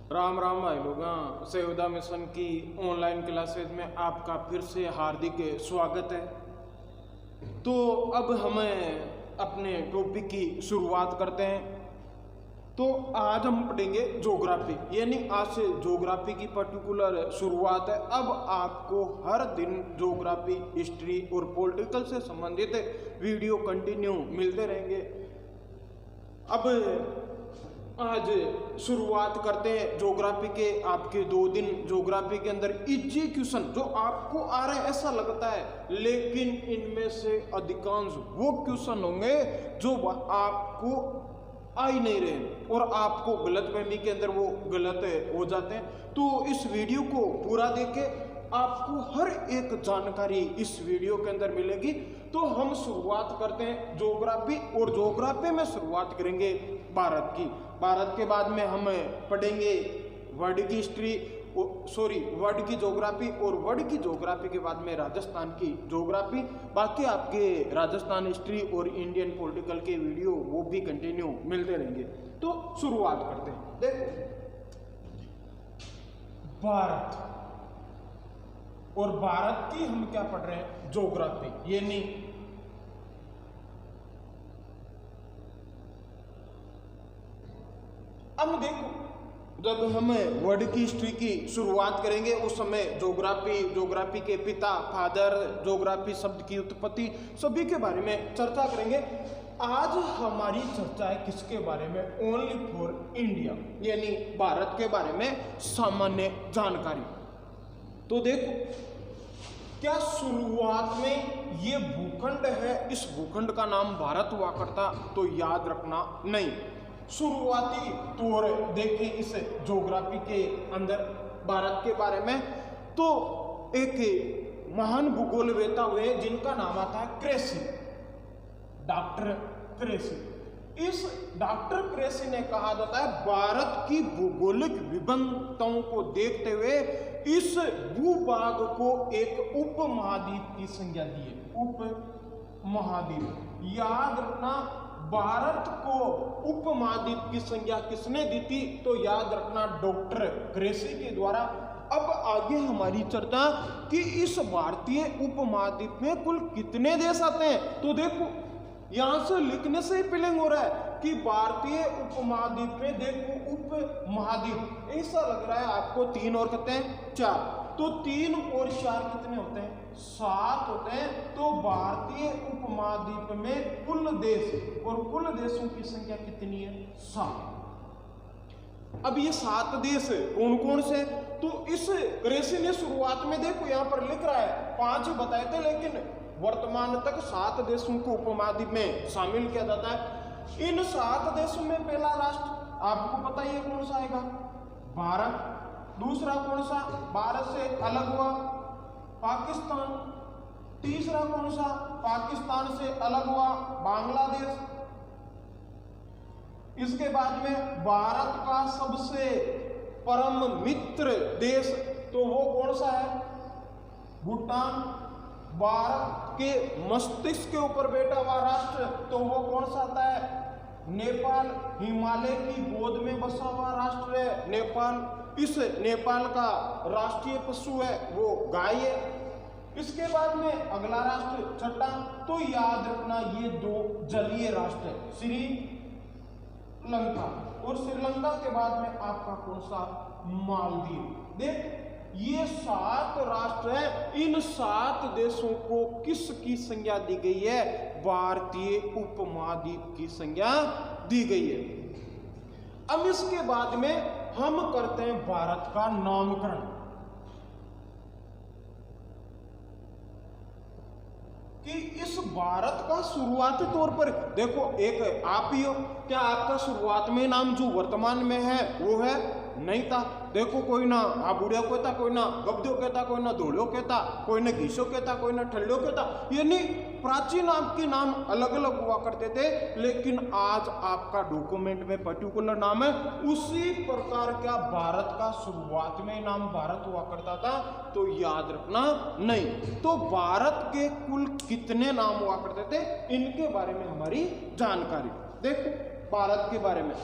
राम राम भाई लोग, सेवदा मिशन की ऑनलाइन क्लासेस में आपका फिर से हार्दिक स्वागत है। तो अब हम अपने टॉपिक की शुरुआत करते हैं। तो आज हम पढ़ेंगे ज्योग्राफी, यानी आज से ज्योग्राफी की पर्टिकुलर शुरुआत है। अब आपको हर दिन ज्योग्राफी, हिस्ट्री और पॉलिटिकल से संबंधित वीडियो कंटिन्यू मिलते रहेंगे। अब आज शुरुआत करते हैं ज्योग्राफी के। आपके 2 दिन ज्योग्राफी के अंदर इजी क्वेश्चन जो आपको आ रहे हैं ऐसा लगता है, लेकिन इनमें से अधिकांश वो क्वेश्चन होंगे जो आपको आ ही नहीं रहे और आपको गलतफहमी के अंदर वो गलत हो जाते हैं। तो इस वीडियो को पूरा देखे, आपको हर एक जानकारी इस वीडियो के अंदर मिलेगी। तो हम शुरुआत करते हैं ज्योग्राफी, और ज्योग्राफी में शुरुआत करेंगे भारत की। भारत के बाद में हम पढ़ेंगे वर्ल्ड की हिस्ट्री, वर्ल्ड की ज्योग्राफी, और वर्ल्ड की ज्योग्राफी के बाद में राजस्थान की ज्योग्राफी। बाकी आपके राजस्थान हिस्ट्री और इंडियन पॉलिटिकल के वीडियो वो भी कंटिन्यू मिलते रहेंगे। तो शुरुआत करते हैं। देखो, भारत, और भारत की हम क्या पढ़ रहे हैं, ज्योग्राफी। ये नहीं, अब देखो, जब हम वर्ल्ड की हिस्ट्री की शुरुआत करेंगे उस समय ज्योग्राफी के पिता, फादर, ज्योग्राफी शब्द की उत्पत्ति, सभी के बारे में चर्चा करेंगे। आज हमारी चर्चा है किसके बारे में, ओनली फॉर इंडिया, यानी भारत के बारे में सामान्य जानकारी। तो देखो, क्या शुरुआत में ये भूखंड है, इस भूखंड का नाम भारत हुआ करता, तो याद रखना नहीं। शुरुआती तौर देखें इस ज्योग्राफी के अंदर भारत के बारे में, तो एक महान भूगोलवेत्ता हुए जिनका नाम आता है क्रेसी, डॉक्टर क्रेसी। इस डॉक्टर क्रेसी ने कहा जाता है भारत की भौगोलिक विभिन्नताओं को देखते हुए इस भूभाग को एक उपमहाद्वीप की संज्ञा दी है। उपमहाद्वीप, याद रखना, भारत को उपमहाद्वीप की संज्ञा किसने दी थी, तो याद रखना डॉक्टर क्रेसी के द्वारा। अब आगे हमारी चर्चा कि इस भारतीय उपमहाद्वीप में कुल कितने देश आते हैं। तो देखो, यहां से लिखने से ही फीलिंग हो रहा है कि भारतीय उपमहाद्वीप में, देखो उपमहाद्वीप ऐसा लग रहा है आपको 3 और कहते हैं 4, तो 3 और 4 कितने होते हैं, 7 होते हैं। तो भारतीय उपमहाद्वीप में कुल देश, और कुल देशों की संख्या कितनी है, 7। अब ये 7 देश कौन कौन से, तो इस क्रेसी ने शुरुआत में देखो यहां पर लिख रहा है 5 बताए थे, लेकिन वर्तमान तक 7 देशों को उपमहाद्वीप में शामिल किया जाता है। इन 7 देशों में पहला राष्ट्र आपको पता ही है कौन सा आएगा, भारत। दूसरा कौन सा, भारत से अलग हुआ, पाकिस्तान। तीसरा कौन सा, पाकिस्तान से अलग हुआ, बांग्लादेश। इसके बाद में भारत का सबसे परम मित्र देश, तो वो कौन सा है, भूटान। भारत के मस्तिष्क के ऊपर बैठा हुआ राष्ट्र, तो वो कौन सा आता है, नेपाल। हिमालय की गोद में बसा हुआ राष्ट्र है नेपाल। इस नेपाल का राष्ट्रीय पशु है वो गाय है। इसके बाद में अगला राष्ट्र छठा, तो याद रखना ये 2 जलीय राष्ट्र है, श्रीलंका, और श्रीलंका के बाद में आपका कौन सा, मालदीव। देख, ये 7 राष्ट्र हैं। इन 7 देशों को किसकी संज्ञा दी गई है, भारतीय उपमहाद्वीप की संज्ञा दी गई है। अब इसके बाद में हम करते हैं भारत का नामकरण, कि इस भारत का शुरुआती तौर पर देखो, एक आप ही हो, क्या आपका शुरुआत में नाम जो वर्तमान में है वो है, नहीं था। देखो, कोई ना आबुड़िया कहता, कोई ना गब्दो कहता, कोई ना धोलो कहता, कोई ना घीसो कहता, कोई ना ठल्लो कहता, यानी प्राचीन आपके नाम अलग अलग हुआ करते थे। लेकिन आज आपका डॉक्यूमेंट में पर्टिकुलर नाम है, उसी प्रकार का भारत का शुरुआत में नाम भारत हुआ करता था, तो याद रखना नहीं। तो भारत के कुल कितने नाम हुआ करते थे, इनके बारे में हमारी जानकारी। देखो, भारत के बारे में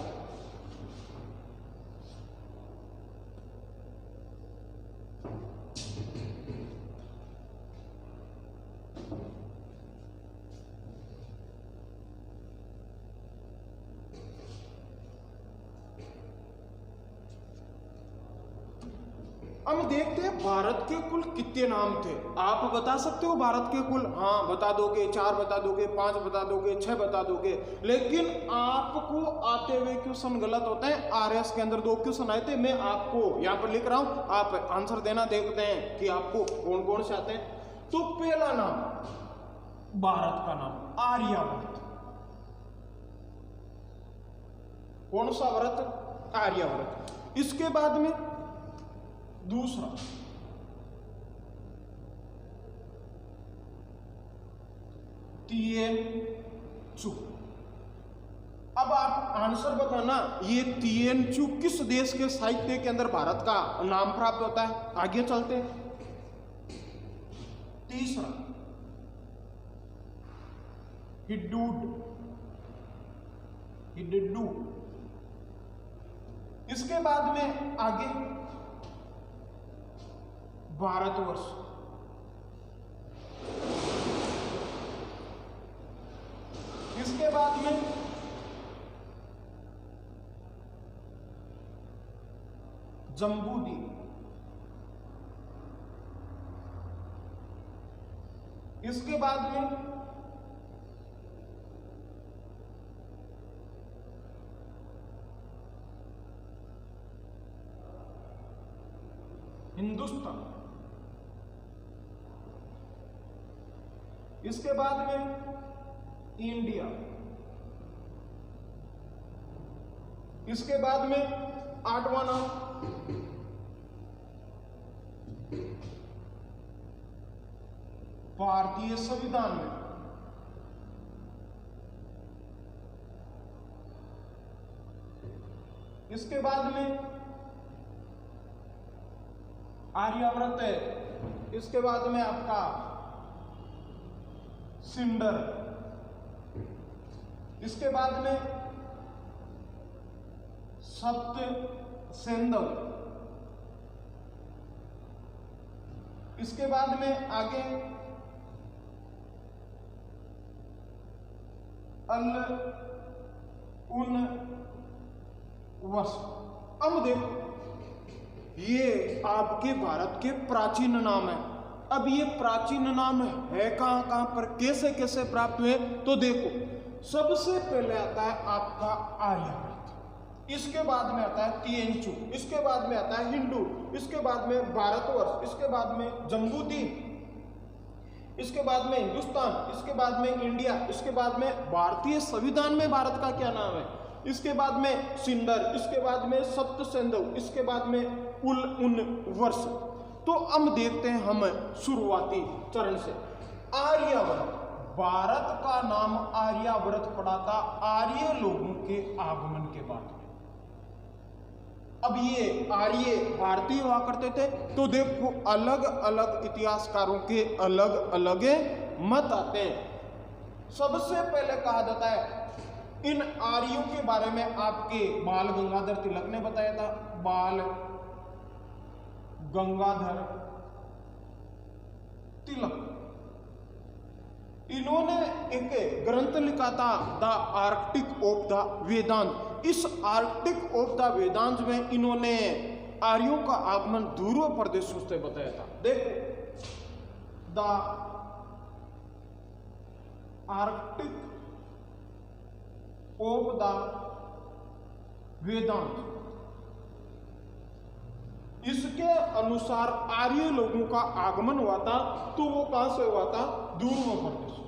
हम देखते हैं भारत के कुल कितने नाम थे। आप बता सकते हो भारत के कुल? हाँ बता दोगे, 4 बता दोगे, 5 बता दोगे, 6 बता दोगे। लेकिन आपको आते हुए क्वेश्चन गलत होते हैं। आरएस के अंदर 2 क्वेश्चन आए थे, मैं आपको यहाँ पर लिख रहा हूँ, आप आंसर देना, देखते हैं कि आपको कौन कौन से आते हैं। तो पहला नाम भारत का नाम आर्यवर्त। कौन सा व्रत? आर्यवर्त। इसके बाद में दूसरा तिएनचु। अब आप आंसर बताना, ये तिएनचु किस देश के साहित्य के अंदर भारत का नाम प्राप्त होता है? आगे चलते हैं। तीसरा हिड्डू। इसके बाद में आगे भारतवर्ष। इसके बाद में जम्बूद्वीप। इसके बाद में हिंदुस्तान। इसके बाद में इंडिया। इसके बाद में 8वां नाम भारतीय संविधान में। इसके बाद में आर्यव्रत है। इसके बाद में आपका सिंडर। इसके बाद में सत्य सेंदव। इसके बाद में आगे उन वस। अब देखो, ये आपके भारत के प्राचीन नाम है। अब ये प्राचीन नाम है कहां कहां पर, कैसे कैसे प्राप्त हुए? तो देखो, सबसे पहले आता है आपका आर्यवर्त। इसके बाद में आता है तिएनचु। इसके बाद में आता है हिंदू। इसके बाद में भारतवर्ष। इसके बाद में जम्बूद्वीप। इसके बाद में हिंदुस्तान। इसके बाद में इंडिया। इसके बाद में भारतीय संविधान में भारत का क्या नाम है? इसके बाद में सिंडर। इसके बाद में सप्त सेंधव। इसके बाद में उन वर्ष। तो हम देखते हैं हम शुरुआती चरण से आर्यवर्त। भारत का नाम आर्यवर्त पड़ा था आर्य लोगों के आगमन के बाद। अब ये आर्य भारतीय हुआ करते थे। तो देखो, अलग अलग इतिहासकारों के अलग अलग मत आते हैं। सबसे पहले कहा जाता है, इन आर्यों के बारे में आपके बाल गंगाधर तिलक ने बताया था। बाल गंगाधर तिलक, इन्होंने एक ग्रंथ लिखा था, द आर्कटिक ऑफ द वेदांत। इस आर्कटिक ऑफ द वेदांत में इन्होंने आर्यों का आगमन ध्रुव प्रदेशों से बताया था। देखो, द आर्कटिक ऑफ द वेदांत, इसके अनुसार आर्य लोगों का आगमन हुआ था। तो वो कहां से हुआ था? ध्रुव प्रदेशों से।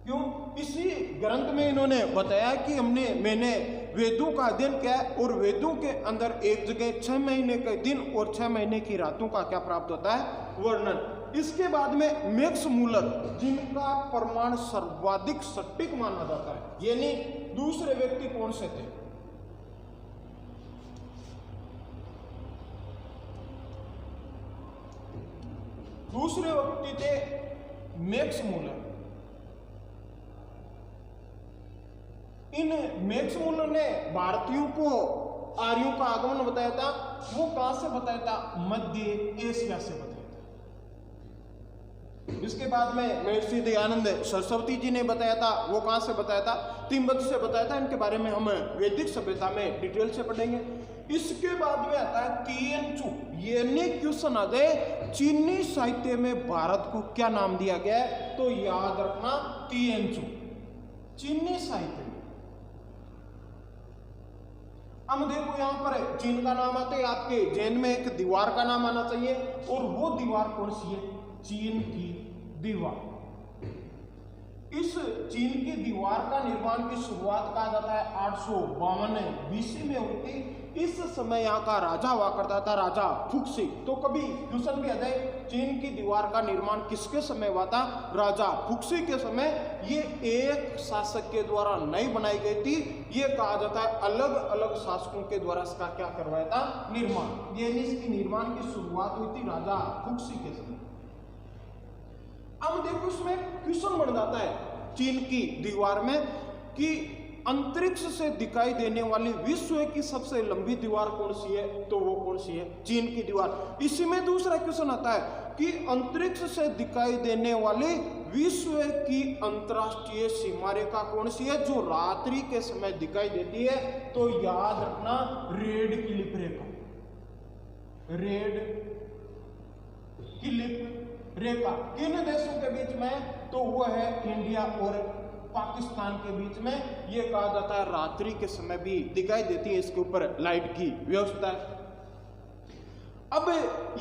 क्यों? इसी ग्रंथ में इन्होंने बताया कि मैंने वेदों का अध्ययन किया है और वेदों के अंदर एक जगह 6 महीने के दिन और 6 महीने की रातों का क्या प्राप्त होता है? वर्णन। इसके बाद में मैक्स मूलर, जिनका प्रमाण सर्वाधिक सटीक माना जाता है, यानी दूसरे व्यक्ति कौन से थे? दूसरे व्यक्ति थे मैक्स मूलर। इन मैक्स मूलर ने भारतीयों को आर्यों का आगमन बताया था। वो कहां से बताया था? मध्य एशिया से बताया था। इसके बाद में महर्षि दयानंद सरस्वती जी ने बताया था, वो कहाँ से बताया था? तिब्बत से बताया था। इनके बारे में हम वैदिक सभ्यता में डिटेल से पढ़ेंगे। इसके बाद में आता है तिएनचू। ये ने क्वेश्चन आ जाए, चीनी साहित्य में भारत को क्या नाम दिया गया है? तो याद रखना तिएनचू, चीनी साहित्य में। अब देखो यहाँ पर चीन का नाम आता है, आपके जैन में एक दीवार का नाम आना चाहिए, और वो दीवार कौन सी है? चीन की दीवार। इस चीन की दीवार का निर्माण की शुरुआत कहा जाता है 852 बीसी में हुई थी। इस समय यहाँ का राजा हुआ करता था, राजा फुक्सी। तो कभी क्वेश्चन भी आ जाए, चीन की दीवार का निर्माण किसके समय हुआ था? राजा फुक्सी के समय। ये एक शासक के द्वारा नहीं बनाई गई थी, ये कहा जाता है अलग अलग शासकों के द्वारा इसका क्या करवाया था? निर्माण। ये इसकी निर्माण की शुरुआत हुई थी राजा फुक्सी के समय। अब देखो इसमें क्वेश्चन बन जाता है चीन की दीवार में कि अंतरिक्ष से दिखाई देने वाली विश्व की सबसे लंबी दीवार कौन सी है? तो वो कौन सी है? चीन की दीवार। इसी में दूसरा क्वेश्चन आता है कि अंतरिक्ष से दिखाई देने वाली विश्व की अंतरराष्ट्रीय सीमा रेखा कौन सी है जो रात्रि के समय दिखाई देती है? तो याद रखना रेड क्लिफ रेखा, रेड क्लिफ रेखा। किन देशों के बीच में? तो वो है इंडिया और पाकिस्तान के बीच में। ये कहा जाता है रात्रि के समय भी दिखाई देती है, इसके ऊपर लाइट की व्यवस्था है। अब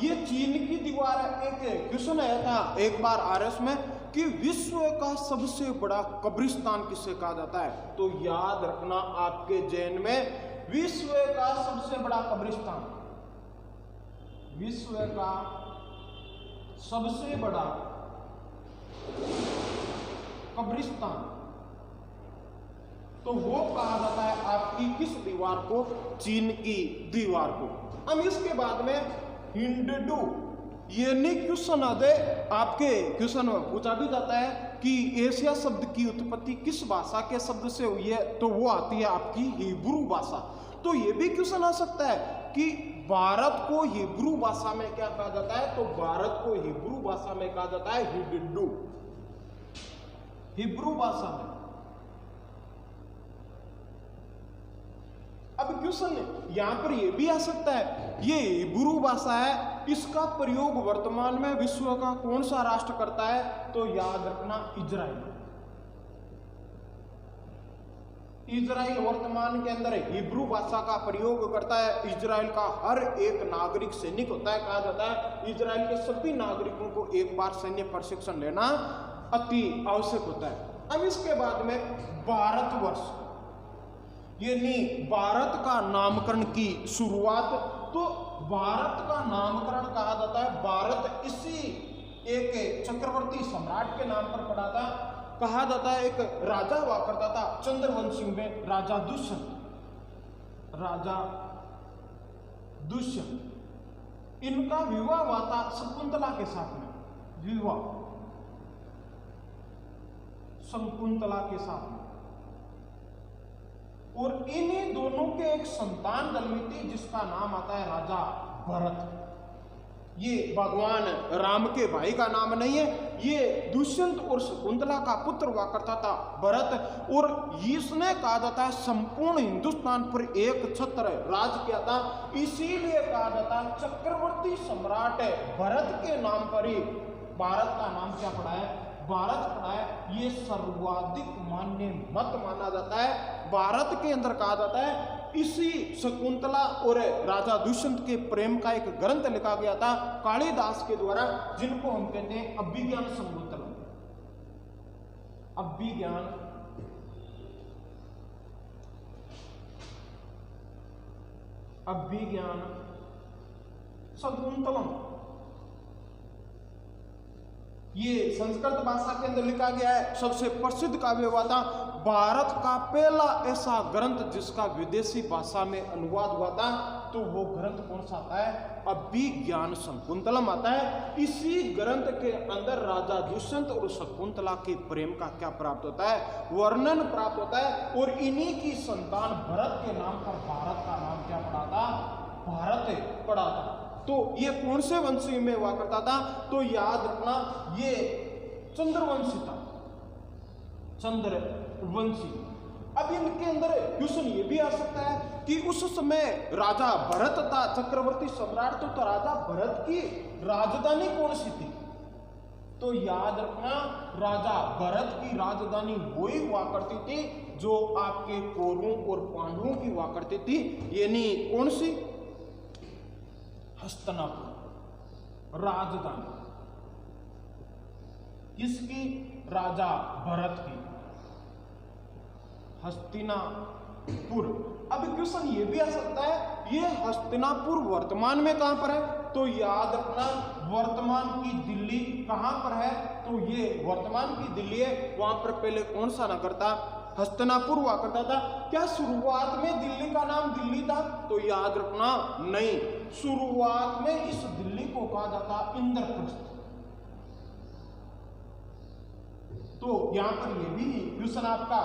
ये चीन की दीवार है। एक क्वेश्चन आया था एक बार आरएस में कि विश्व का सबसे बड़ा कब्रिस्तान किसे कहा जाता है? तो याद रखना आपके जैन में विश्व का सबसे बड़ा कब्रिस्तान, विश्व का सबसे बड़ा कब्रिस्तान, तो वो कहा जाता है आपकी किस दीवार को? चीन की दीवार को। अब इसके बाद में हिंडू, ये नहीं क्वेश्चन आ दे आपके क्वेश्चन में पूछा भी जाता है कि एशिया शब्द की उत्पत्ति किस भाषा के शब्द से हुई है? तो वो आती है आपकी हिब्रू भाषा। तो ये भी क्वेश्चन आ सकता है कि भारत को हिब्रू भाषा में क्या कहा जाता है? तो भारत को हिब्रू भाषा में कहा जाता है हिब्रू, हिब्रू भाषा में। अब क्वेश्चन यहां पर यह भी आ सकता है, ये हिब्रू भाषा है, इसका प्रयोग वर्तमान में विश्व का कौन सा राष्ट्र करता है? तो याद रखना इजराइल। इजराइल वर्तमान के अंदर हिब्रू भाषा का प्रयोग करता है। इजराइल का हर एक नागरिक सैनिक होता है। कहा जाता है इजराइल के सभी नागरिकों को एक बार सैन्य प्रशिक्षण लेना अति आवश्यक होता है। अब इसके बाद में भारतवर्ष, यानी भारत का नामकरण की शुरुआत। तो भारत का नामकरण कहा जाता है, भारत इसी एक चक्रवर्ती सम्राट के नाम पर पड़ा था। कहा जाता है एक राजा हुआ करता था चंद्रवंशियों में, राजा दुष्यंत, राजा दुष्यंत। इनका विवाह हुआ था शकुंतला के साथ में, विवाह शकुंतला के साथ में। और इन्हीं दोनों के एक संतान जन्मी थी जिसका नाम आता है राजा भरत। ये भगवान राम के भाई का नाम नहीं है, ये दुष्यंत और शकुंतला का पुत्र हुआ करता था भरत। और इसने कहा जाता है संपूर्ण हिंदुस्तान पर एक छत्र राज किया था, इसीलिए कहा जाता है चक्रवर्ती सम्राट भरत के नाम पर ही भारत का नाम क्या पड़ा है? भारत पड़ा है। ये सर्वाधिक मान्य मत माना जाता है। भारत के अंदर कहा जाता है इसी शकुंतला और राजा दुष्यंत के प्रेम का एक ग्रंथ लिखा गया था कालिदास के द्वारा, जिनको हम कहते हैं अभिज्ञान शकुंतलम। अभिज्ञान अभिज्ञान शकुंतलम, ये संस्कृत भाषा के अंदर लिखा गया है। सबसे प्रसिद्ध काव्य हुआ था, भारत का पहला ऐसा ग्रंथ जिसका विदेशी भाषा में अनुवाद हुआ था। तो वो ग्रंथ कौन सा आता है? अभिज्ञान शकुंतलम आता है। इसी ग्रंथ के अंदर राजा दुष्यंत और शकुंतला के प्रेम का क्या प्राप्त होता है? वर्णन प्राप्त होता है। और इन्हीं की संतान भरत के नाम पर भारत का नाम क्या पड़ा था? भारत पड़ा था। तो ये कौन से वंशी में हुआ करता था? तो याद रखना ये चंद्रवंशी था, चंद्रवंशी। अब इनके अंदर क्वेश्चन ये भी आ सकता है कि उस समय राजा भरत था, चक्रवर्ती सम्राट, तो राजा भरत की राजधानी कौन सी थी? तो याद रखना राजा भरत की राजधानी वही हुआ करती थी जो आपके कौरवों और पांडवों की हुआ करती थी, यानी कौन सी? हस्तिनापुर राजधानी किसकी? राजा भरत की, हस्तिनापुर। अब क्वेश्चन ये भी आ सकता है ये हस्तिनापुर वर्तमान में कहां पर है? तो याद रखना वर्तमान की दिल्ली कहां पर है? तो ये वर्तमान की दिल्ली है। वहां पर पहले कौन सा नगर था? हस्तिनापुर हुआ करता था। क्या शुरुआत में दिल्ली का नाम दिल्ली था? तो याद रखना नहीं, शुरुआत में इस दिल्ली को कहा जाता इंद्रप्रस्थ। तो यहां पर यह भी क्वेश्चन आपका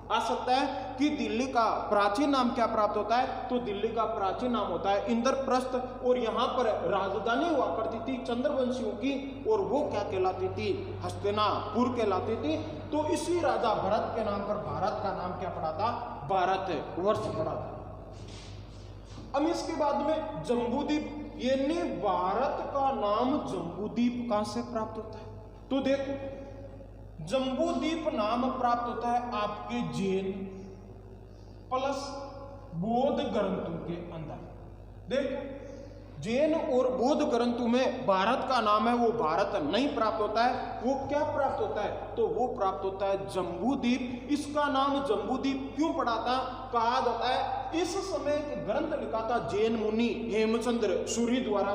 आ सकता है कि दिल्ली का प्राचीन नाम क्या प्राप्त होता है? तो दिल्ली का प्राचीन नाम होता है इंद्रप्रस्थ। और यहाँ पर राजधानी हुआ करती थी चंद्रवंशियों की, और वो क्या कहलाती थी? हस्तिनापुर कहलाती थी। तो इसी राजा भरत के नाम पर भारत का नाम क्या पड़ा था? भारत वर्ष पड़ा था। अब इसके बाद में जम्बूद्वीप, यानी भारत का नाम जम्बूद्वीप कहां से प्राप्त होता है? तो देखो जम्बूद्वीप नाम प्राप्त होता है आपके जैन प्लस बौद्ध ग्रंथों के अंदर। देखो जैन और बौद्ध ग्रंथों में भारत का नाम है वो भारत नहीं प्राप्त होता है, वो क्या प्राप्त होता है? तो वो प्राप्त होता है जम्बूद्वीप। इसका नाम जम्बूद्वीप क्यों पड़ा था? कहा जाता है इस समय एक ग्रंथ लिखा था जैन मुनि हेमचंद्र सूरी द्वारा,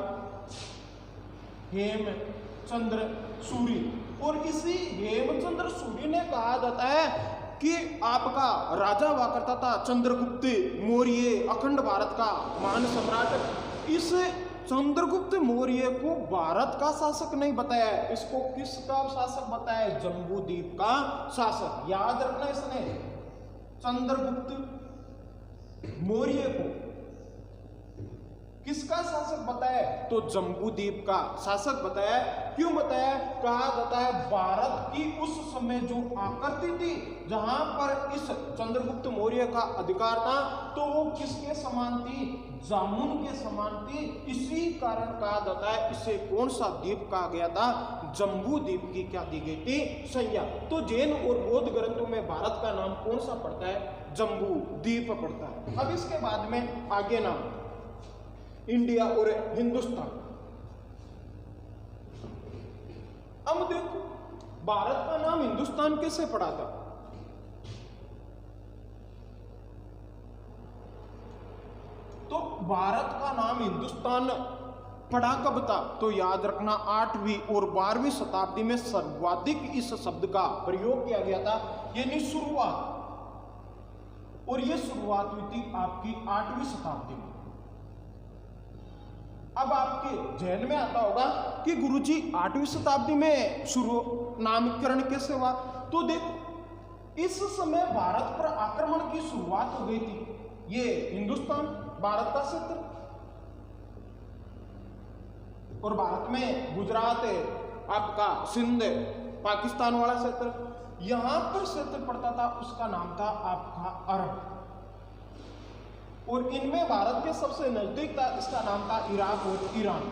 हेमचंद्र सूरी। और इसी हेमचंद्र सूरी ने कहा जाता है कि आपका राजा हुआ करता था चंद्रगुप्त मौर्य, अखंड भारत का महान सम्राट। इस चंद्रगुप्त मौर्य को भारत का शासक नहीं बताया है, इसको किसका शासक बताया है? जम्बूद्वीप का शासक। याद रखना इसने चंद्रगुप्त मौर्य को किसका शासक बताया? तो जम्बूद्वीप का शासक बताया। क्यों बताया? कहा जाता है भारत की उस समय जो आकृति थी जहां पर इस चंद्रगुप्त मौर्य का अधिकार था, तो वो किसके समान थी? जामुन के समान थी। इसी कारण कहा जाता है इसे कौन सा द्वीप कहा गया था? जम्बूद्वीप की क्या दी गई थी? संज्ञा। तो जैन और बौद्ध ग्रंथों में भारत का नाम कौन सा पड़ता है? जम्बूद्वीप पड़ता है। अब इसके बाद में आगे नाम इंडिया और हिंदुस्तान। अब देखो भारत का नाम हिंदुस्तान कैसे पड़ा था? तो भारत का नाम हिंदुस्तान पड़ा कब था? तो याद रखना 8वीं और 12वीं शताब्दी में सर्वाधिक इस शब्द का प्रयोग किया गया था, यानी शुरुआत। और यह शुरुआत हुई थी आपकी 8वीं शताब्दी में। अब आपके जहन में आता होगा कि गुरुजी 8वीं शताब्दी में शुरू नामकरण कैसे हुआ? तो देखो इस समय भारत पर आक्रमण की शुरुआत हो गई थी। ये हिंदुस्तान भारत का क्षेत्र, और भारत में गुजरात आपका सिंध पाकिस्तान वाला क्षेत्र, यहां पर क्षेत्र पड़ता था, उसका नाम था आपका अरब। और इनमें भारत के सबसे नजदीक था, इसका नाम था इराक और ईरान।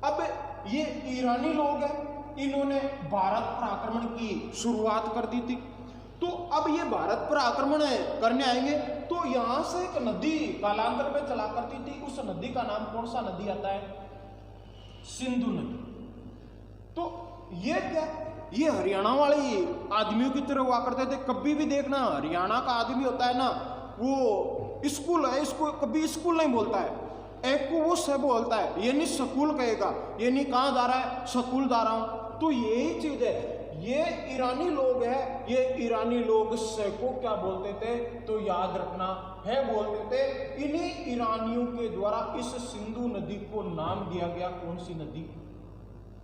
अब ये ईरानी लोग हैं, इन्होंने भारत पर आक्रमण की शुरुआत कर दी थी। तो अब ये भारत पर आक्रमण करने आएंगे, तो यहां से एक नदी कालांतर में चला करती थी, उस नदी का नाम कौन सा नदी आता है? सिंधु नदी। तो ये क्या, ये हरियाणा वाले आदमियों की तरह हुआ करते थे। कभी भी देखना हरियाणा का आदमी होता है ना, वो स्कूल है, इसको कभी स्कूल नहीं बोलता है, एक को वो से बोलता है, यानी स्कूल कहेगा, यानी कहाँ जा रहा है? स्कूल जा रहा हूं। तो यही चीज है, ये ईरानी लोग है, ये ईरानी लोग से को क्या बोलते थे? तो याद रखना है बोलते थे। इन्हीं ईरानियों के द्वारा इस सिंधु नदी को नाम दिया गया। कौन सी नदी?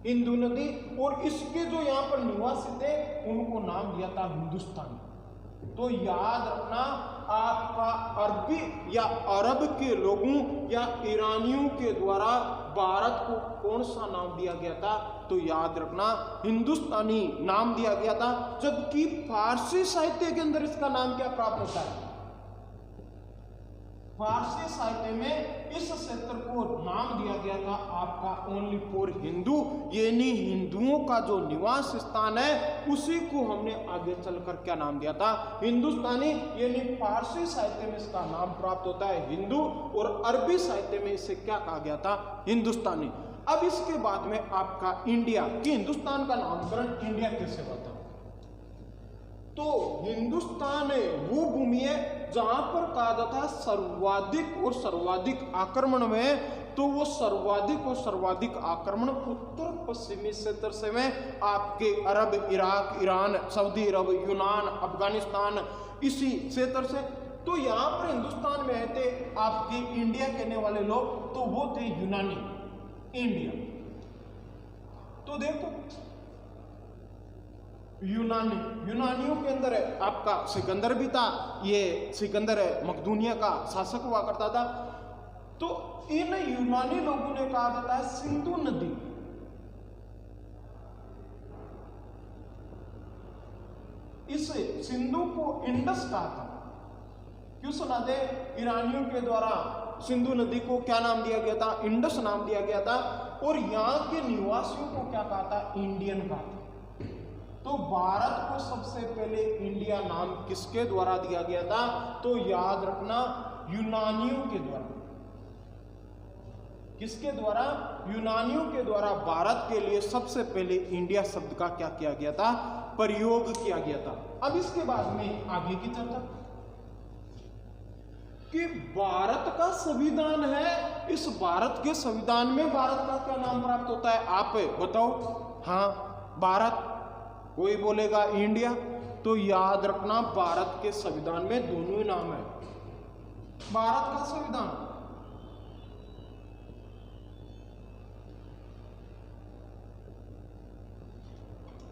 हिंदू नदी। और इसके जो यहाँ पर निवासी थे उनको नाम दिया था हिंदुस्तान। तो याद रखना आपका अरबी या अरब के लोगों या ईरानियों के द्वारा भारत को कौन सा नाम दिया गया था? तो याद रखना हिंदुस्तानी नाम दिया गया था, जबकि फारसी साहित्य के अंदर इसका नाम क्या प्राप्त होता है? फारसी साहित्य में इस क्षेत्र को नाम दिया गया था आपका ओनली फॉर हिंदू, यानी हिंदुओं का जो निवास स्थान है उसी को हमने आगे चलकर क्या नाम दिया था? हिंदुस्तानी। यानी फारसी साहित्य में इसका नाम प्राप्त होता है हिंदू, और अरबी साहित्य में इसे क्या कहा गया था? हिंदुस्तानी। अब इसके बाद में आपका इंडिया, कि हिंदुस्तान का नामकरण इंडिया कैसे हुआ था? तो हिंदुस्तान वो भूमि है जहां पर कहा जाता है सर्वाधिक और सर्वाधिक आक्रमण में, तो वो सर्वाधिक और सर्वाधिक आक्रमण उत्तर पश्चिमी क्षेत्र से में आपके अरब, इराक, ईरान, सऊदी अरब, यूनान, अफगानिस्तान, इसी क्षेत्र से। तो यहाँ पर हिंदुस्तान में थे आपके इंडिया कहने वाले लोग, तो वो थे यूनानी, इंडिया। तो देखो यूनानियों के अंदर आपका सिकंदर भी था, ये सिकंदर मकदूनिया का शासक हुआ करता था। तो इन यूनानी लोगों ने कहा जाता है सिंधु नदी, इस सिंधु को इंडस कहा था। क्यों सुना दे? ईरानियों के द्वारा सिंधु नदी को क्या नाम दिया गया था? इंडस नाम दिया गया था। और यहाँ के निवासियों को क्या कहा था? इंडियन कहा था। तो भारत को सबसे पहले इंडिया नाम किसके द्वारा दिया गया था? तो याद रखना यूनानियों के द्वारा। किसके द्वारा? यूनानियों के द्वारा भारत के लिए सबसे पहले इंडिया शब्द का क्या किया गया था? प्रयोग किया गया था। अब इसके बाद में आगे की चर्चा कि भारत का संविधान है, इस भारत के संविधान में भारत का क्या नाम प्राप्त होता है? आप बताओ। हाँ, भारत। कोई बोलेगा इंडिया। तो याद रखना भारत के संविधान में दोनों ही नाम है। भारत का संविधान,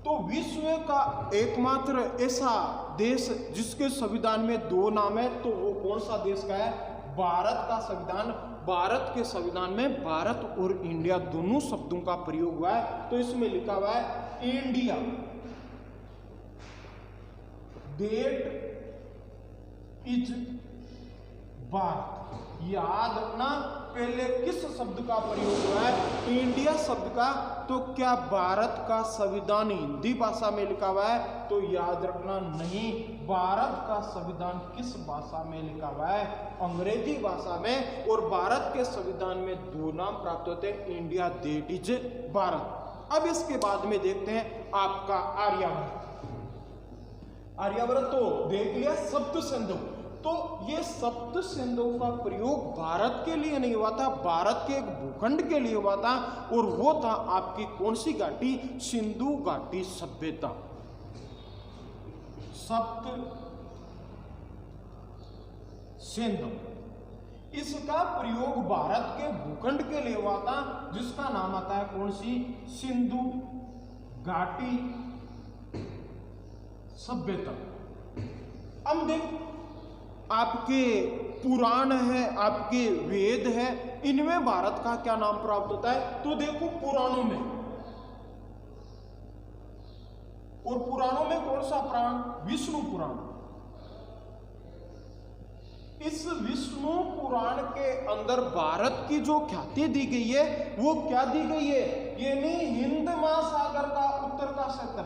तो विश्व का एकमात्र ऐसा देश जिसके संविधान में दो नाम है, तो वो कौन सा देश का है? भारत का संविधान। भारत के संविधान में भारत और इंडिया दोनों शब्दों का प्रयोग हुआ है। तो इसमें लिखा हुआ है इंडिया, दैट इज भारत। याद रखना पहले किस शब्द का प्रयोग हुआ है? इंडिया शब्द का। तो क्या भारत का संविधान हिंदी भाषा में लिखा हुआ है? तो याद रखना नहीं, भारत का संविधान किस भाषा में लिखा हुआ है? अंग्रेजी भाषा में। और भारत के संविधान में दो नाम प्राप्त होते हैं, इंडिया, दैट इज भारत। अब इसके बाद में देखते हैं आपका आर्यावर्त। आर्यावर्त तो देख लिया, सप्त सिंधु। तो ये सप्त सिंधु का प्रयोग भारत के लिए नहीं हुआ था, भारत के एक भूखंड के लिए हुआ था। और वो था आपकी कौन सी घाटी? सिंधु घाटी सभ्यता। सप्त सिंधु, इसका प्रयोग भारत के भूखंड के लिए हुआ था, जिसका नाम आता है कौन सी? सिंधु घाटी सभ्यता। अब देखो आपके पुराण है, आपके वेद है, इनमें भारत का क्या नाम प्राप्त होता है? तो देखो पुराणों में, और पुराणों में कौन सा पुराण? विष्णु पुराण। इस विष्णु पुराण के अंदर भारत की जो ख्याति दी गई है वो क्या दी गई है? यानी हिंद महासागर का उत्तर का क्षेत्र,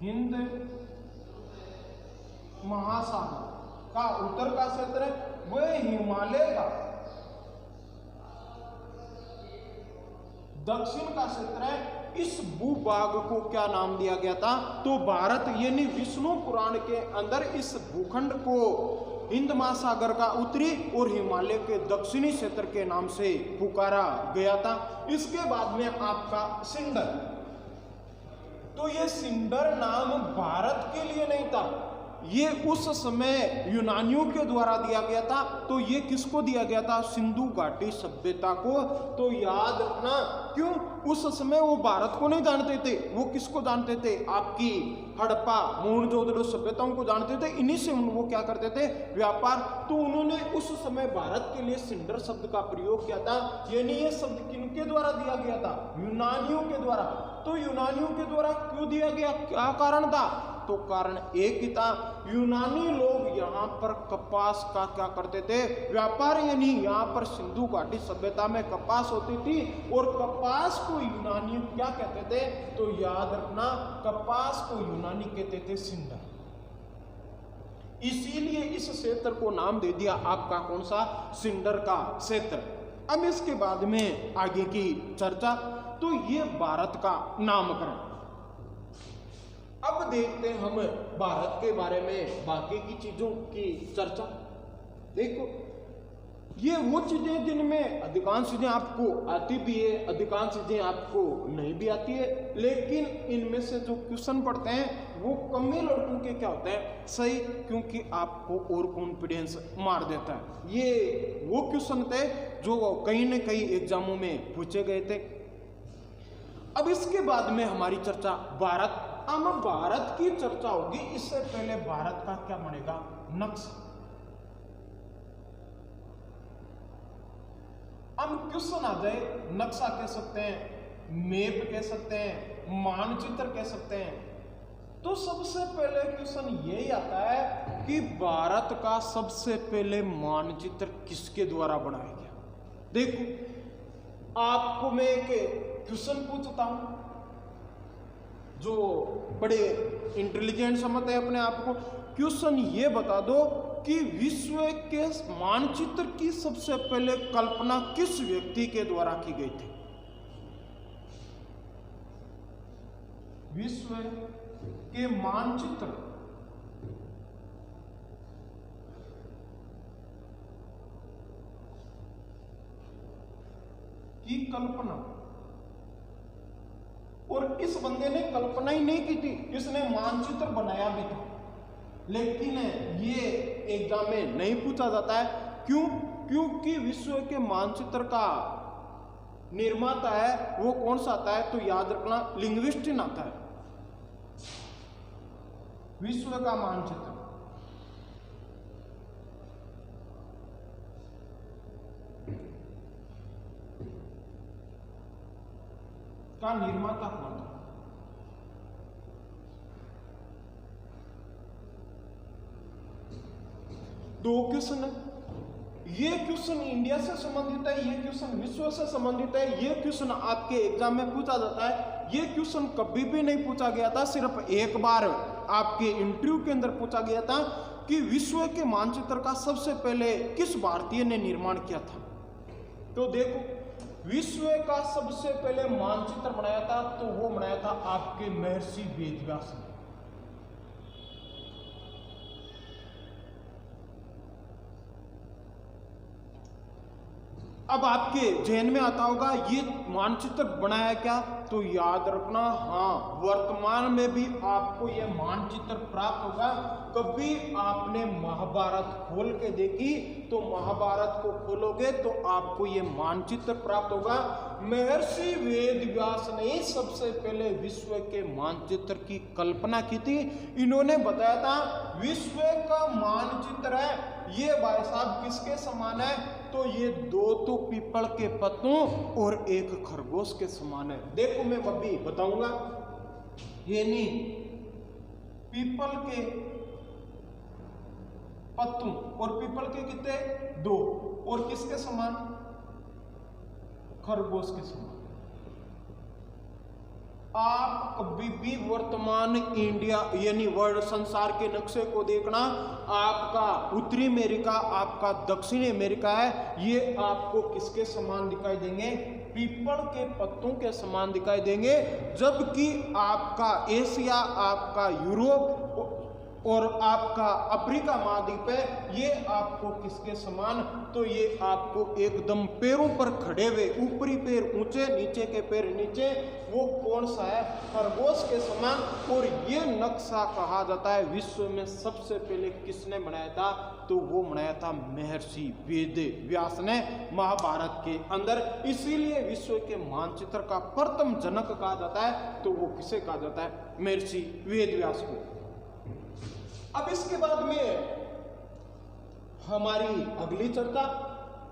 हिंद महासागर का उत्तर का क्षेत्र है, वह हिमालय का दक्षिण का क्षेत्र है। इस भूभाग को क्या नाम दिया गया था? तो भारत, यानी विष्णु पुराण के अंदर इस भूखंड को हिंद महासागर का उत्तरी और हिमालय के दक्षिणी क्षेत्र के नाम से पुकारा गया था। इसके बाद में आपका सिंडर, तो ये सिंडर नाम भारत के लिए नहीं था, ये उस समय यूनानियों के द्वारा दिया गया था। तो ये किसको दिया गया था? सिंधु घाटी सभ्यता को। तो याद रखना, क्यों? उस समय वो भारत को नहीं जानते थे, वो किसको जानते थे? आपकी हड़प्पा मोहनजोदड़ो सभ्यताओं को जानते थे। इन्हीं से वो क्या करते थे? व्यापार। तो उन्होंने उस समय भारत के लिए सिंडर शब्द का प्रयोग किया था। यानी ये शब्द किनके द्वारा दिया गया था? यूनानियों के द्वारा। तो यूनानियों के द्वारा क्यों दिया गया? क्या कारण था? तो कारण एक ही था, यूनानी लोग यहाँ पर कपास का क्या करते थे? व्यापार। यानी यहाँ पर सिंधु घाटी सभ्यता में कपास होती थी और कपास को यूनानी क्या कहते थे? तो याद रखना, कपास को यूनानी कहते थे सिंडर। इसीलिए इस क्षेत्र को नाम दे दिया आपका कौन सा? सिंडर का क्षेत्र। अब इसके बाद में आगे की चर्चा, तो ये भारत का नामकरण। अब देखते हैं हम भारत के बारे में बाकी की चीजों की चर्चा। देखो, ये वो चीजें जिनमें अधिकांश चीजें आपको आती भी है, अधिकांश चीजें आपको नहीं भी आती है, लेकिन इनमें से जो क्वेश्चन पढ़ते हैं वो कम ही लड़कों के क्या होते हैं? सही, क्योंकि आपको और कॉन्फिडेंस मार देता है। ये वो क्वेश्चन थे जो कहीं न कहीं एग्जामों में पूछे गए थे। अब इसके बाद में हमारी चर्चा भारत। हम भारत की चर्चा होगी, इससे पहले भारत का क्या बनेगा? नक्शा। हम क्वेश्चन आ जाए, नक्शा कह सकते हैं, मैप कह सकते हैं, मानचित्र कह सकते हैं। तो सबसे पहले क्वेश्चन यही आता है कि भारत का सबसे पहले मानचित्र किसके द्वारा बनाया गया? देखो, आपको मैं एक क्वेश्चन पूछता हूं, जो बड़े इंटेलिजेंट समझते हैं अपने आप को। क्वेश्चन ये बता दो कि विश्व के मानचित्र की सबसे पहले कल्पना किस व्यक्ति के द्वारा की गई थी? विश्व के मानचित्र की कल्पना, और इस बंदे ने कल्पना ही नहीं की थी, इसने मानचित्र बनाया भी था। लेकिन ये एग्जाम में नहीं पूछा जाता है। क्यों? क्योंकि विश्व के मानचित्र का निर्माता है वो कौन सा आता है? तो याद रखना, लिंग्विस्टिन आता है। विश्व का मानचित्र का निर्माता कौन था? दो क्वेश्चन है। ये क्वेश्चन इंडिया से संबंधित है, ये क्वेश्चन विश्व से संबंधित है। ये क्वेश्चन आपके एग्जाम में पूछा जाता है। ये क्वेश्चन कभी भी नहीं पूछा गया था, सिर्फ एक बार आपके इंटरव्यू के अंदर पूछा गया था कि विश्व के मानचित्र का सबसे पहले किस भारतीय ने निर्माण किया था। तो देखो, विश्व का सबसे पहले मानचित्र बनाया था तो वो बनाया था आपके महर्षि वेदव्यास ने। अब आपके जहन में आता होगा ये मानचित्र बनाया क्या? तो याद रखना, हाँ, वर्तमान में भी आपको ये मानचित्र प्राप्त होगा। कभी आपने महाभारत खोल के देखी तो महाभारत को खोलोगे तो आपको ये मानचित्र प्राप्त होगा। महर्षि वेदव्यास ने सबसे पहले विश्व के मानचित्र की कल्पना की थी। इन्होंने बताया था विश्व का मानचित्र है ये भाई साहब किसके समान है? तो ये दो तो पीपल के पत्तों और एक खरगोश के समान है। देखो, मैं अभी बताऊंगा। ये नहीं, पीपल के पत्तों और पीपल के कितने? दो, और किसके समान? खरगोश के समान। आप कभी भी वर्तमान इंडिया यानी वर्ल्ड संसार के नक्शे को देखना, आपका उत्तरी अमेरिका, आपका दक्षिणी अमेरिका है, ये आपको किसके समान दिखाई देंगे? पीपल के पत्तों के समान दिखाई देंगे। जबकि आपका एशिया, आपका यूरोप और आपका अफ्रीका महाद्वीप है, ये आपको किसके समान, तो ये आपको एकदम पैरों पर खड़े हुए, ऊपरी पैर ऊंचे नीचे के पैर नीचे, वो कौन सा है, खरगोश के समान। और ये नक्शा कहा जाता है विश्व में सबसे पहले किसने बनाया था, तो वो बनाया था महर्षि वेद व्यास ने महाभारत के अंदर। इसीलिए विश्व के मानचित्र का प्रथम जनक कहा जाता है, तो वो किसे कहा जाता है, महर्षि वेद व्यास को। अब इसके बाद में हमारी अगली चर्चा,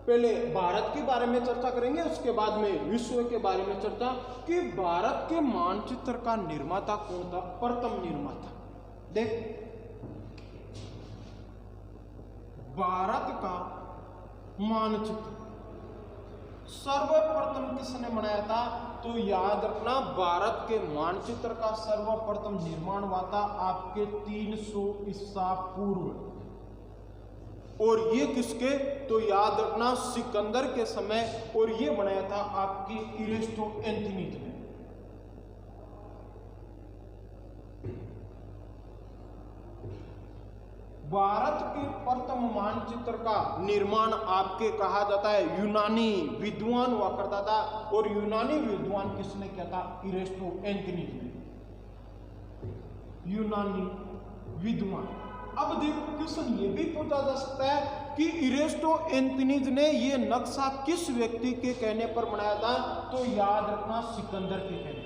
पहले भारत के बारे में चर्चा करेंगे, उसके बाद में विश्व के बारे में चर्चा कि भारत के मानचित्र का निर्माता कौन था, प्रथम निर्माता। देख, भारत का मानचित्र सर्वप्रथम किसने बनाया था, तो याद रखना भारत के मानचित्र का सर्वप्रथम निर्माण हुआ था आपके 300 ईसा पूर्व। और ये किसके, तो याद रखना सिकंदर के समय, और ये बनाया था आपकी इरेस्टोएंथीनीज ने। भारत के प्रथम मानचित्र का निर्माण आपके कहा जाता है यूनानी विद्वान हुआ करता था, और यूनानी विद्वान किसने किया था, इरेस्टोएंथीनीज ने, यूनानी विद्वान। अब देखो क्वेश्चन ये भी पूछा जा सकता है कि इरेस्टोएंथीनीज ने ये नक्शा किस व्यक्ति के कहने पर बनाया था, तो याद रखना सिकंदर के कहने पर।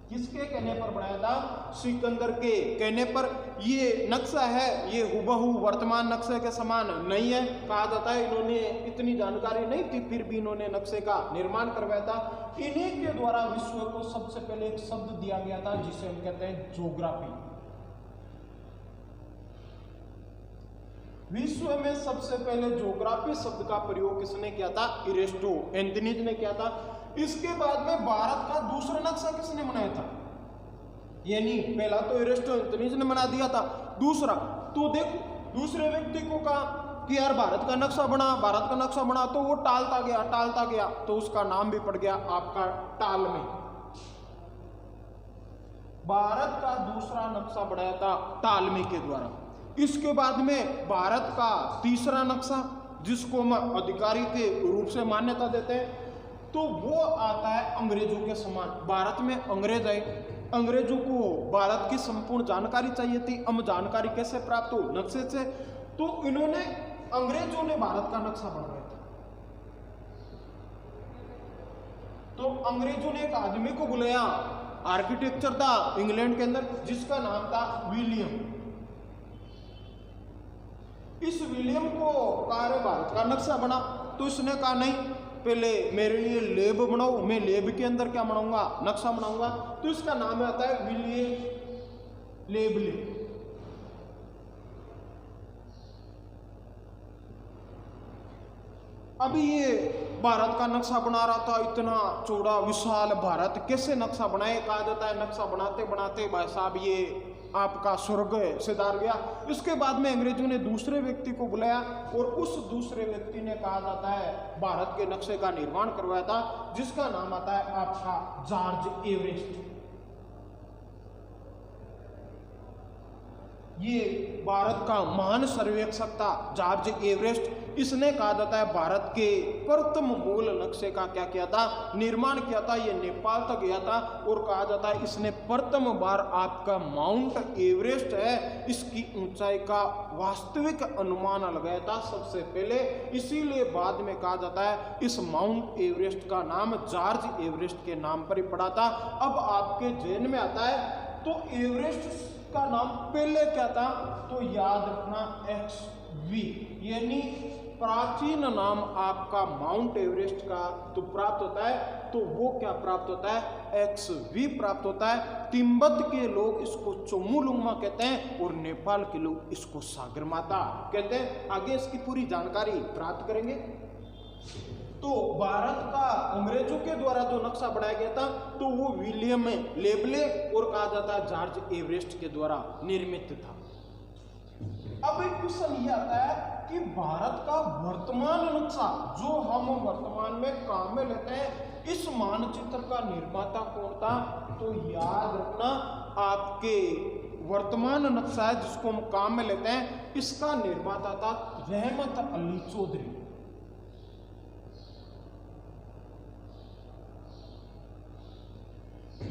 किसके कहने पर बनाया था, सिकंदर के कहने पर। ये नक्शा है, ये हुबहू वर्तमान नक्शे के समान नहीं है, कहा जाता है इन्होंने इतनी जानकारी नहीं थी, फिर भी इन्होंने नक्शे का निर्माण करवाया था। इन्हीं के द्वारा विश्व को सबसे पहले एक शब्द दिया गया था जिसे हम कहते हैं ज्योग्राफी। विश्व में सबसे पहले ज्योग्राफी शब्द का प्रयोग किसने किया था, इरेस्टोएंथीनीज ने किया था। इसके बाद में भारत का दूसरा नक्शा किसने बनाया था, यानी पहला तो इरेस्टोएंथीनीज ने बना दिया था, दूसरा तो देखो दूसरे व्यक्ति को कहा कि यार भारत का नक्शा बना, भारत का नक्शा बना, तो वो टालता गया, तो उसका नाम भी पड़ गया आपका टालमे। भारत का दूसरा नक्शा बनाया था टालमे के द्वारा। इसके बाद में भारत का तीसरा नक्शा, जिसको हम अधिकारी के रूप से मान्यता देते हैं, तो वो आता है अंग्रेजों के समान। भारत में अंग्रेज आए, अंग्रेजों को भारत की संपूर्ण जानकारी चाहिए थी। हम जानकारी कैसे प्राप्त हो, नक्शे से। तो इन्होंने, अंग्रेजों ने भारत का नक्शा बनाया था। तो अंग्रेजों ने एक आदमी को बुलाया, आर्किटेक्चर था इंग्लैंड के अंदर, जिसका नाम था विलियम। इस विलियम को कहा भारत का नक्शा बना, तो इसने कहा नहीं, पहले मेरे लिए लेब बनाओ, मैं लेब के अंदर क्या बनाऊंगा, नक्शा बनाऊंगा। तो इसका नाम आता है विलियम लेबले। अभी ये भारत का नक्शा बना रहा था, इतना चौड़ा विशाल भारत कैसे नक्शा बनाए, कहा जाता है नक्शा बनाते बनाते भाई साहब ये आपका स्वर्ग से दार गया। इसके बाद में अंग्रेजों ने दूसरे व्यक्ति को बुलाया, और उस दूसरे व्यक्ति ने कहा जाता है भारत के नक्शे का निर्माण करवाया था, जिसका नाम आता है आपका जॉर्ज एवरेस्ट। ये भारत का महान सर्वेक्षक था जॉर्ज एवरेस्ट। इसने कहा जाता है भारत के प्रथम मूल नक्शे का क्या किया था, निर्माण किया था। ये नेपाल तक गया था, और कहा जाता है इसने प्रथम बार आपका माउंट एवरेस्ट है, इसकी ऊंचाई का वास्तविक अनुमान लगाया था सबसे पहले। इसीलिए बाद में कहा जाता है इस माउंट एवरेस्ट का नाम जॉर्ज एवरेस्ट के नाम पर ही पड़ा था। अब आपके जहन में आता है तो एवरेस्ट का नाम पहले क्या था, तो याद रखना XV, यानी प्राचीन नाम आपका माउंट एवरेस्ट का तो प्राप्त होता है, तो वो क्या प्राप्त होता है, XV प्राप्त होता है। तिब्बत के लोग इसको चोमुलुंगमा कहते हैं, और नेपाल के लोग इसको सागरमाथा कहते हैं। आगे इसकी पूरी जानकारी प्राप्त करेंगे। तो भारत का अंग्रेजों के द्वारा जो नक्शा बनाया गया था, तो वो विलियम लेबले और कहा जाता है जॉर्ज एवरेस्ट के द्वारा निर्मित था। अब एक क्वेश्चन ये आता है कि भारत का वर्तमान नक्शा जो हम वर्तमान में काम में लेते हैं, इस मानचित्र का निर्माता कौन था, तो याद रखना आपके वर्तमान नक्शा है जिसको हम काम में लेते हैं, इसका निर्माता था रहमत अली चौधरी।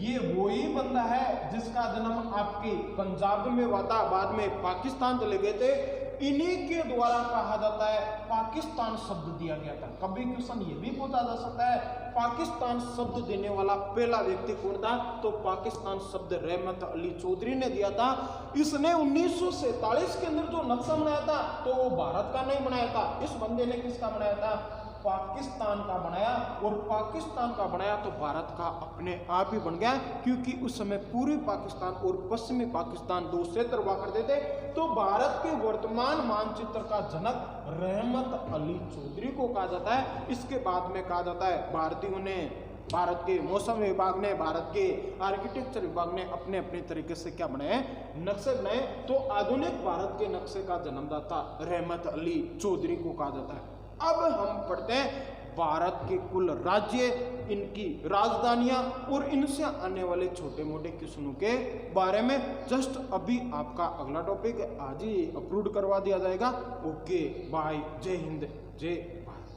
ये वही बंदा है जिसका जन्म आपके पंजाब में हुआ था, बाद में पाकिस्तान चले गए थे। इन्हीं के द्वारा कहा जाता है पाकिस्तान शब्द दिया गया था। कभी क्वेश्चन ये भी पूछा जा सकता है पाकिस्तान शब्द देने वाला पहला व्यक्ति कौन था, तो पाकिस्तान शब्द रहमत अली चौधरी ने दिया था। इसने 1947 के अंदर जो नक्शा बनाया था तो वो भारत का नहीं बनाया था, इस बंदे ने किसका बनाया था, पाकिस्तान का बनाया। और पाकिस्तान का बनाया तो भारत का अपने आप ही बन गया, क्योंकि उस समय पूर्वी पाकिस्तान और पश्चिमी पाकिस्तान दो क्षेत्र हुआ करते थे। तो भारत के वर्तमान मानचित्र का जनक रहमत अली चौधरी को कहा जाता है। इसके बाद में कहा जाता है भारतीयों ने, भारत के मौसम विभाग ने, भारत के आर्किटेक्चर विभाग ने अपने अपने तरीके से क्या बनाए, नक्शे बनाए। तो आधुनिक भारत के नक्शे का जन्मदाता रहमत अली चौधरी को कहा जाता है। अब हम पढ़ते हैं भारत के कुल राज्य, इनकी राजधानियां और इनसे आने वाले छोटे मोटे क्वेश्चनों के बारे में। जस्ट अभी आपका अगला टॉपिक आज ही अपलोड करवा दिया जाएगा। ओके बाय, जय हिंद, जय भारत।